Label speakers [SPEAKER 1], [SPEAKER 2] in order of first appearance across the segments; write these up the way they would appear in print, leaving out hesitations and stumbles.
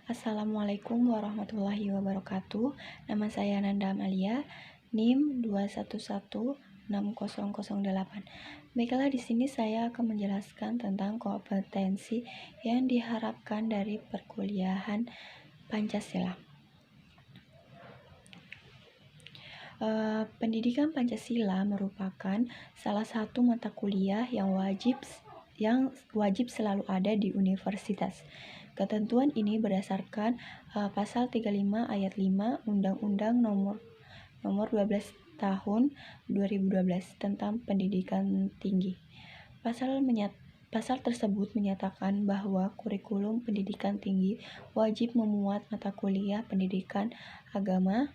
[SPEAKER 1] Assalamualaikum warahmatullahi wabarakatuh. Nama saya Nanda Amalia, NIM 2116008. Baiklah, di sini saya akan menjelaskan tentang kompetensi yang diharapkan dari perkuliahan Pancasila. Pendidikan Pancasila merupakan salah satu mata kuliah yang wajib selalu ada di universitas. Ketentuan ini berdasarkan pasal 35 ayat 5 Undang-Undang nomor 12 tahun 2012 tentang pendidikan tinggi. Pasal tersebut menyatakan bahwa kurikulum pendidikan tinggi wajib memuat mata kuliah pendidikan agama,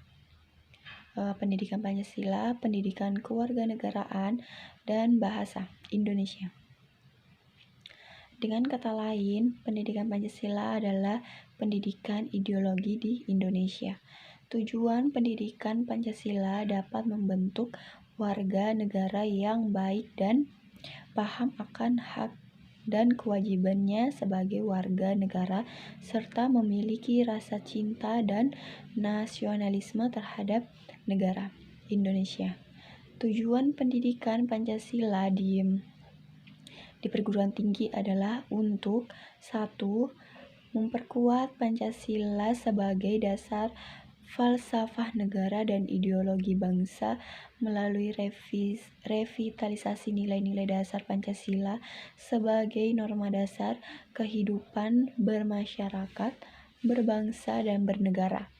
[SPEAKER 1] pendidikan Pancasila, pendidikan kewarganegaraan, dan bahasa Indonesia. Dengan kata lain, pendidikan Pancasila adalah pendidikan ideologi di Indonesia. Tujuan pendidikan Pancasila dapat membentuk warga negara yang baik dan paham akan hak dan kewajibannya sebagai warga negara, serta memiliki rasa cinta dan nasionalisme terhadap negara Indonesia. Tujuan pendidikan Pancasila di perguruan tinggi adalah untuk 1. Memperkuat Pancasila sebagai dasar falsafah negara dan ideologi bangsa melalui revitalisasi nilai-nilai dasar Pancasila sebagai norma dasar kehidupan bermasyarakat, berbangsa, dan bernegara.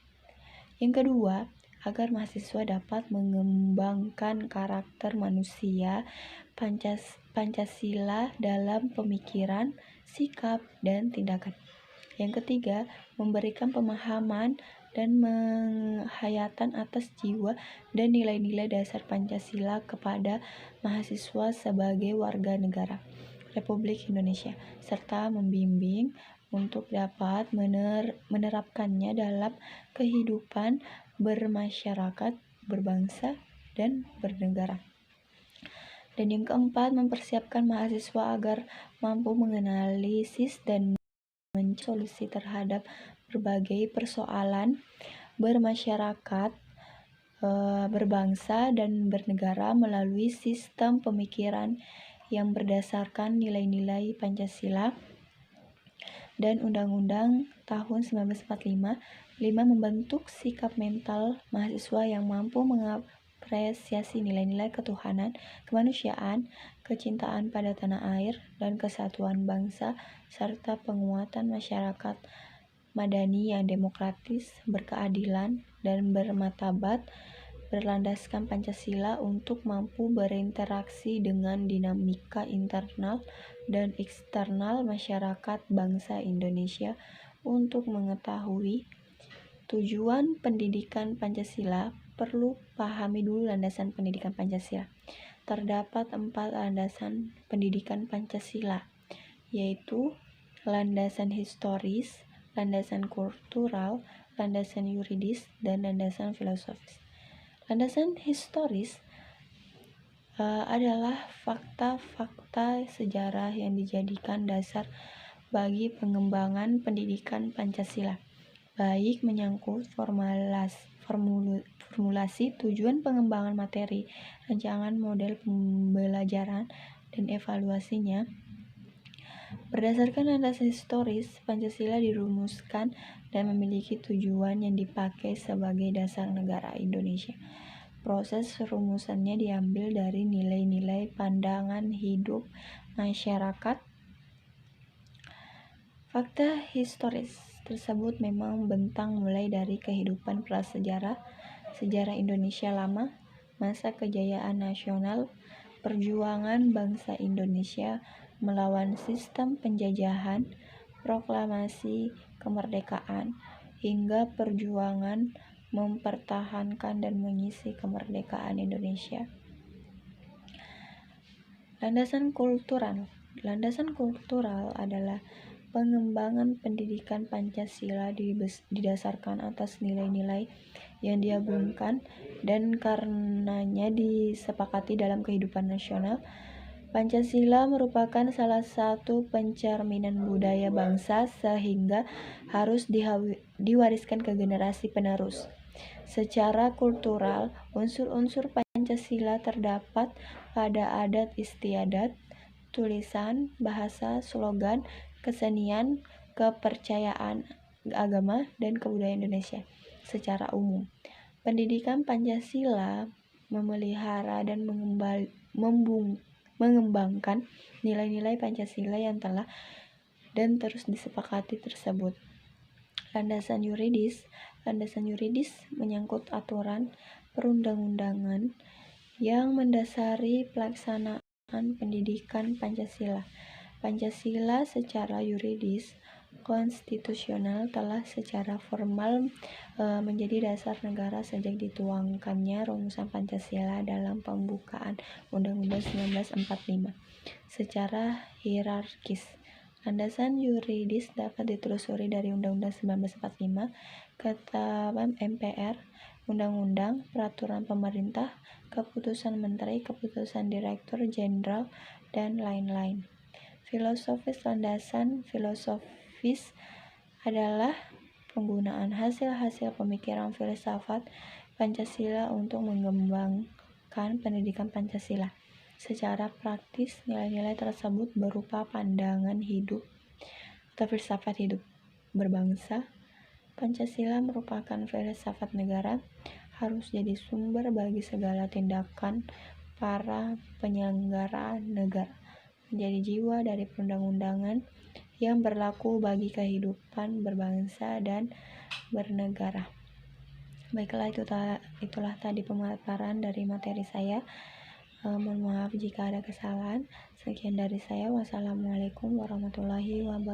[SPEAKER 1] Yang kedua, agar mahasiswa dapat mengembangkan karakter manusia Pancasila dalam pemikiran, sikap, dan tindakan. Yang ketiga, memberikan pemahaman dan menghayatan atas jiwa dan nilai-nilai dasar Pancasila kepada mahasiswa sebagai warga negara Republik Indonesia, serta membimbing untuk dapat menerapkannya dalam kehidupan bermasyarakat, berbangsa, dan bernegara. Dan yang keempat, mempersiapkan mahasiswa agar mampu menganalisis dan mencari solusi terhadap berbagai persoalan bermasyarakat, berbangsa, dan bernegara melalui sistem pemikiran yang berdasarkan nilai-nilai Pancasila dan Undang-Undang tahun 1945. 5. Membentuk sikap mental mahasiswa yang mampu mengapresiasi nilai-nilai ketuhanan, kemanusiaan, kecintaan pada tanah air, dan kesatuan bangsa, serta penguatan masyarakat madani yang demokratis, berkeadilan, dan bermartabat berlandaskan Pancasila untuk mampu berinteraksi dengan dinamika internal dan eksternal masyarakat bangsa Indonesia. Untuk mengetahui tujuan pendidikan Pancasila, perlu pahami dulu landasan pendidikan Pancasila. Terdapat 4 landasan pendidikan Pancasila, yaitu landasan historis, landasan kultural, landasan yuridis, dan landasan filosofis. Landasan historis adalah fakta-fakta sejarah yang dijadikan dasar bagi pengembangan pendidikan Pancasila, baik menyangkut formulasi tujuan pengembangan materi, rancangan model pembelajaran, dan evaluasinya. Berdasarkan landasan historis, Pancasila dirumuskan dan memiliki tujuan yang dipakai sebagai dasar negara Indonesia. Proses rumusannya diambil dari nilai-nilai pandangan hidup masyarakat. Fakta historis tersebut memang membentang mulai dari kehidupan prasejarah, sejarah Indonesia lama, masa kejayaan nasional, perjuangan bangsa Indonesia melawan sistem penjajahan, proklamasi kemerdekaan, hingga perjuangan mempertahankan dan mengisi kemerdekaan Indonesia. Landasan kultural. Landasan kultural adalah pengembangan pendidikan Pancasila didasarkan atas nilai-nilai yang diagungkan dan karenanya disepakati dalam kehidupan nasional. Pancasila merupakan salah satu pencerminan budaya bangsa sehingga harus diwariskan ke generasi penerus. Secara kultural, unsur-unsur Pancasila terdapat pada adat istiadat, tulisan, bahasa, slogan, kesenian, kepercayaan agama, dan kebudayaan Indonesia secara umum. Pendidikan Pancasila memelihara dan mengembangkan nilai-nilai Pancasila yang telah dan terus disepakati tersebut. Landasan yuridis menyangkut aturan perundang-undangan yang mendasari pelaksanaan pendidikan Pancasila. Pancasila secara yuridis konstitusional telah secara formal menjadi dasar negara sejak dituangkannya rumusan Pancasila dalam pembukaan Undang-Undang 1945 secara hierarkis. Landasan yuridis dapat ditelusuri dari Undang-Undang 1945, Ketetapan MPR, Undang-Undang, Peraturan Pemerintah, Keputusan Menteri, Keputusan Direktur Jenderal, dan lain-lain. Landasan filosofis adalah penggunaan hasil-hasil pemikiran filsafat Pancasila untuk mengembangkan pendidikan Pancasila. Secara praktis, nilai-nilai tersebut berupa pandangan hidup atau filsafat hidup berbangsa. Pancasila merupakan filsafat negara, harus jadi sumber bagi segala tindakan para penyelenggara negara, menjadi jiwa dari perundang-undangan yang berlaku bagi kehidupan berbangsa dan bernegara. Baiklah, itulah tadi pemaparan dari materi saya. Mohon maaf jika ada kesalahan. Sekian dari saya. Wassalamualaikum warahmatullahi wabarakatuh.